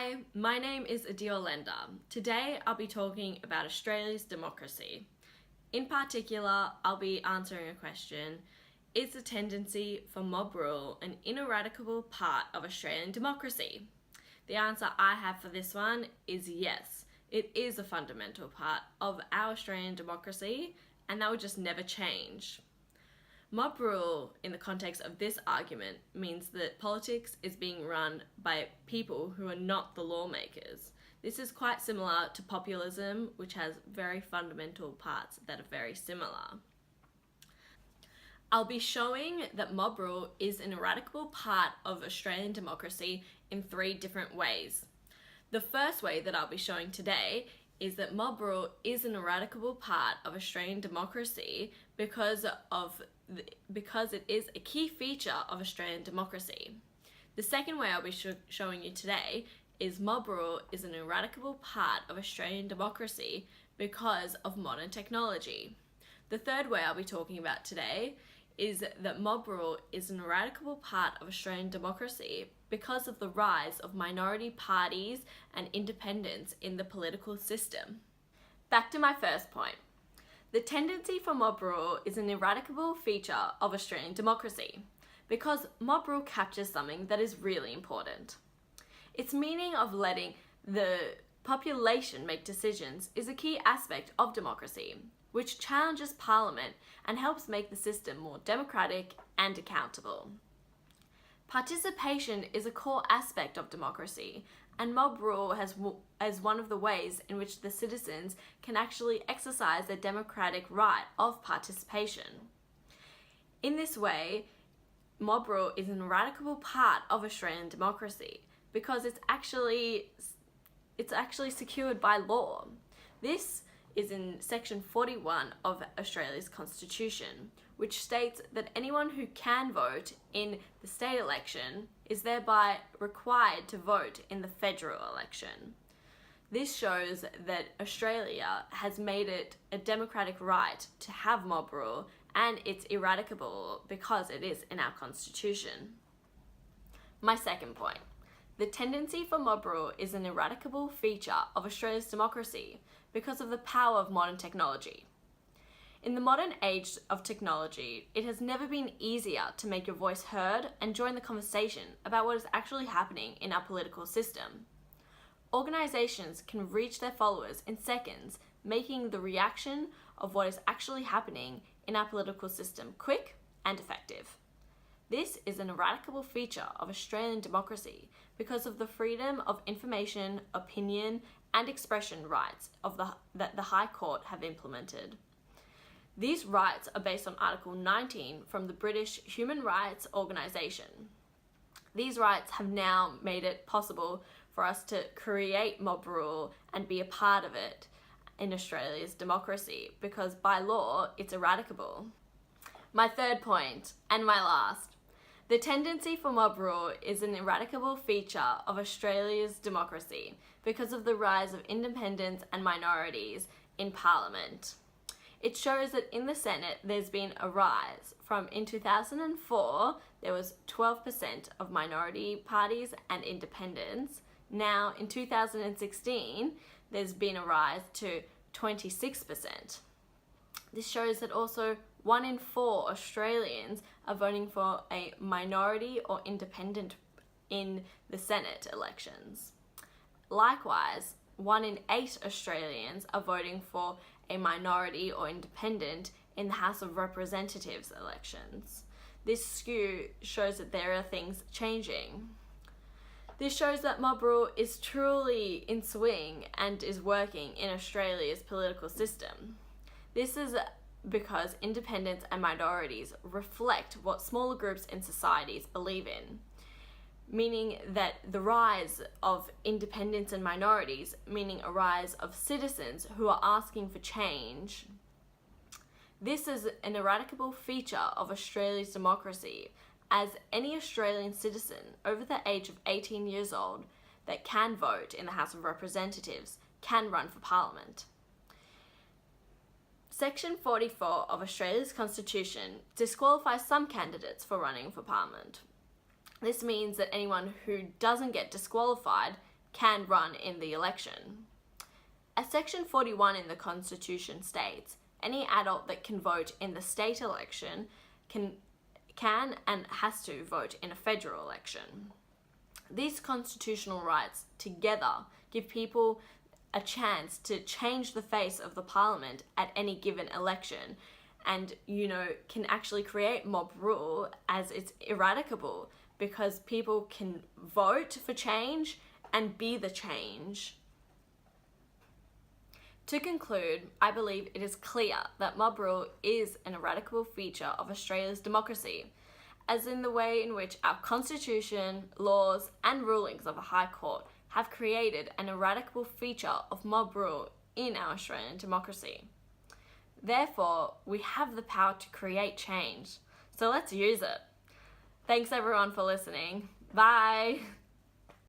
Hi, my name is Adil Lender. Today I'll be talking about Australia's democracy. In particular, I'll be answering a question: is the tendency for mob rule an ineradicable part of Australian democracy? The answer I have for this one is yes. It is a fundamental part of our Australian democracy, and that would just never change. Mob rule, in the context of this argument, means that politics is being run by people who are not the lawmakers. This is quite similar to populism, which has very fundamental parts that are very similar. I'll be showing that mob rule is an ineradicable part of Australian democracy in 3 different ways. The first way that I'll be showing today is that mob rule is an ineradicable part of Australian democracy because it is a key feature of Australian democracy. The second way I'll be showing you today is mob rule is an ineradicable part of Australian democracy because of modern technology. The third way I'll be talking about today is that mob rule is an ineradicable part of Australian democracy because of the rise of minority parties and independents in the political system. Back to my first point. The tendency for mob rule is an ineradicable feature of Australian democracy because mob rule captures something that is really important. Its meaning of letting the population make decisions is a key aspect of democracy, which challenges Parliament and helps make the system more democratic and accountable. Participation is a core aspect of democracy, and mob rule as one of the ways in which the citizens can actually exercise their democratic right of participation. In this way, mob rule is an ineradicable part of Australian democracy because it's actually secured by law. This is in section 41 of Australia's Constitution, which states that anyone who can vote in the state election is thereby required to vote in the federal election. This shows that Australia has made it a democratic right to have mob rule, and it's ineradicable because it is in our Constitution. My second point. The tendency for mob rule is an ineradicable feature of Australia's democracy because of the power of modern technology. In the modern age of technology, it has never been easier to make your voice heard and join the conversation about what is actually happening in our political system. Organisations can reach their followers in seconds, making the reaction of what is actually happening in our political system quick and effective. This is an ineradicable feature of Australian democracy because of the freedom of information, opinion, and expression rights that the High Court have implemented. These rights are based on Article 19 from the British Human Rights Organisation. These rights have now made it possible for us to create mob rule and be a part of it in Australia's democracy because by law it's ineradicable. My third point, and my last. The tendency for mob rule is an ineradicable feature of Australia's democracy because of the rise of independents and minorities in Parliament. It shows that in the Senate there's been a rise. In 2004, there was 12% of minority parties and independents. Now, in 2016, there's been a rise to 26%. This shows that also 1 in 4 Australians are voting for a minority or independent in the Senate elections. Likewise, 1 in 8 Australians are voting for a minority or independent in the House of Representatives elections. This skew shows that there are things changing. This shows that mob rule is truly in swing and is working in Australia's political system. This is because independents and minorities reflect what smaller groups in societies believe in, meaning that the rise of independents and minorities, meaning a rise of citizens who are asking for change. This is an ineradicable feature of Australia's democracy, as any Australian citizen over the age of 18 years old that can vote in the House of Representatives can run for Parliament. Section 44 of Australia's Constitution disqualifies some candidates for running for Parliament. This means that anyone who doesn't get disqualified can run in the election. As Section 41 in the Constitution states, any adult that can vote in the state election can and has to vote in a federal election. These constitutional rights together give people a chance to change the face of the parliament at any given election, and can actually create mob rule as it's eradicable because people can vote for change and be the change. To conclude, I believe it is clear that mob rule is an eradicable feature of Australia's democracy, as in the way in which our constitution, laws and rulings of a high court have created an eradicable feature of mob rule in our Australian democracy. Therefore, we have the power to create change, so let's use it. Thanks everyone for listening. Bye!